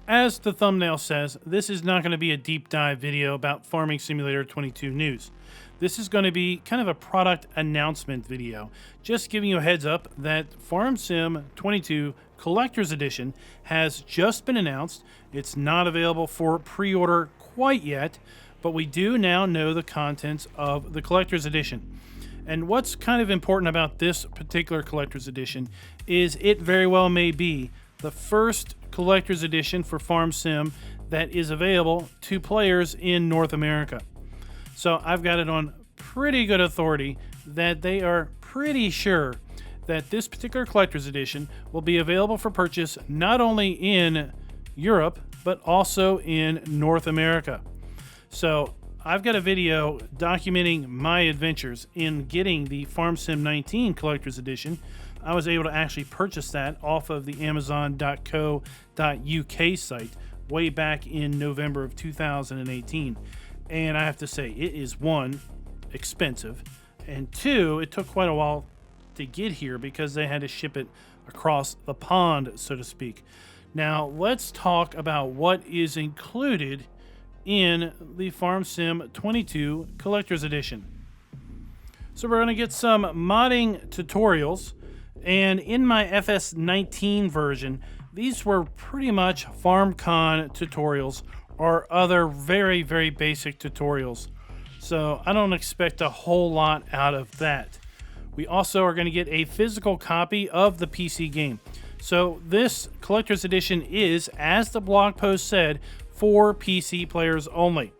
As the thumbnail says, this is not going to be a deep dive video about Farming Simulator 22 news. This is going to be kind of a product announcement video, just giving you a heads up that Farm Sim 22 Collector's Edition has just been announced. It's not available for pre-order quite yet, but we do now know the contents of the Collector's Edition. And what's kind of important about this particular Collector's Edition is it very well may be the first Collector's Edition for Farm Sim that is available to players in North America. So I've got it on pretty good authority that they are pretty sure that this particular Collector's Edition will be available for purchase not only in Europe, but also in North America. So I've got a video documenting my adventures in getting the Farm Sim 19 Collector's Edition. I was able to actually purchase that off of the Amazon.co.uk site way back in November of 2018. And I have to say, it is one, expensive, and two, it took quite a while to get here because they had to ship it across the pond, so to speak. Now, let's talk about what is included in the Farm Sim 22 Collector's Edition. So we're going to get some modding tutorials, and in my FS19 version, these were pretty much FarmCon tutorials or other very, very basic tutorials. So I don't expect a whole lot out of that. We also are going to get a physical copy of the PC game. So this Collector's Edition is, as the blog post said, for PC players only.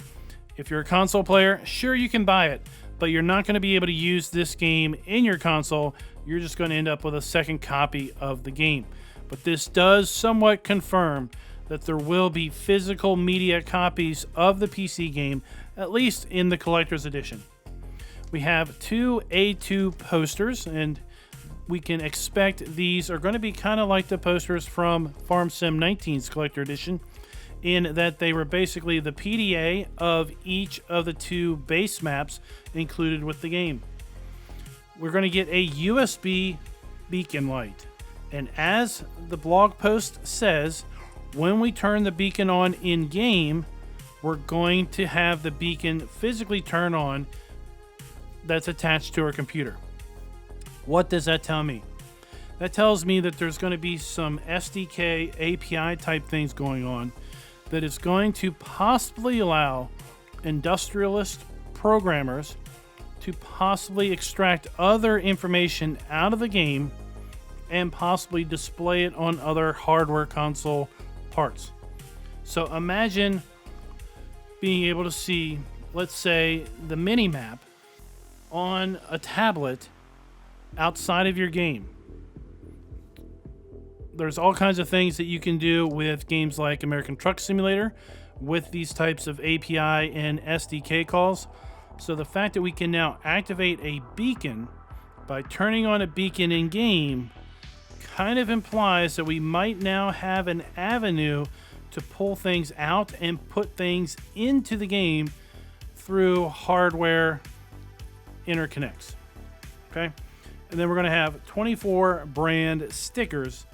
If you're a console player, sure, you can buy it, but you're not going to be able to use this game in your console. You're just going to end up with a second copy of the game. But this does somewhat confirm that there will be physical media copies of the PC game, at least in the Collector's Edition. We have two A2 posters, and we can expect these are going to be kind of like the posters from Farm Sim 19's Collector Edition, in that they were basically the PDA of each of the two base maps included with the game. We're going to get a USB beacon light, and as the blog post says, when we turn the beacon on in-game, we're going to have the beacon physically turn on that's attached to our computer. What does that tell me? That tells me that there's going to be some SDK API type things going on that is going to possibly allow industrialist programmers to possibly extract other information out of the game and possibly display it on other hardware console parts. So imagine being able to see, let's say, the mini map on a tablet outside of your game. There's all kinds of things that you can do with games like American Truck Simulator with these types of API and SDK calls. So the fact that we can now activate a beacon by turning on a beacon in game kind of implies that we might now have an avenue to pull things out and put things into the game through hardware interconnects. Okay? And then we're going to have 24 brand stickers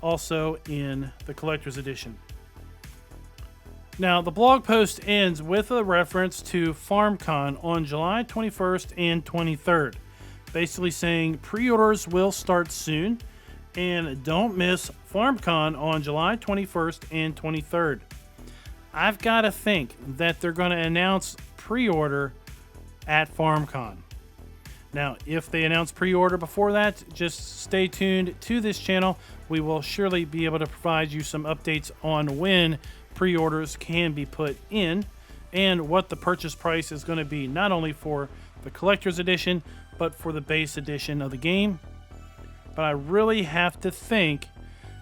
also in the Collector's Edition. Now, the blog post ends with a reference to FarmCon on July 21st and 23rd, basically saying pre-orders will start soon, and don't miss FarmCon on July 21st and 23rd. I've got to think that they're going to announce pre-order at FarmCon. Now, if they announce pre-order before that, just stay tuned to this channel. We will surely be able to provide you some updates on when pre-orders can be put in and what the purchase price is going to be, not only for the Collector's Edition, but for the base edition of the game. But I really have to think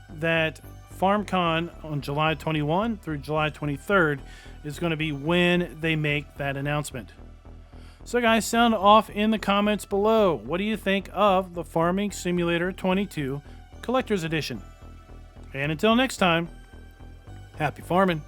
that FarmCon on July 21 through July 23rd is going to be when they make that announcement. So guys, sound off in the comments below. What do you think of the Farming Simulator 22 Collector's Edition? And until next time, happy farming.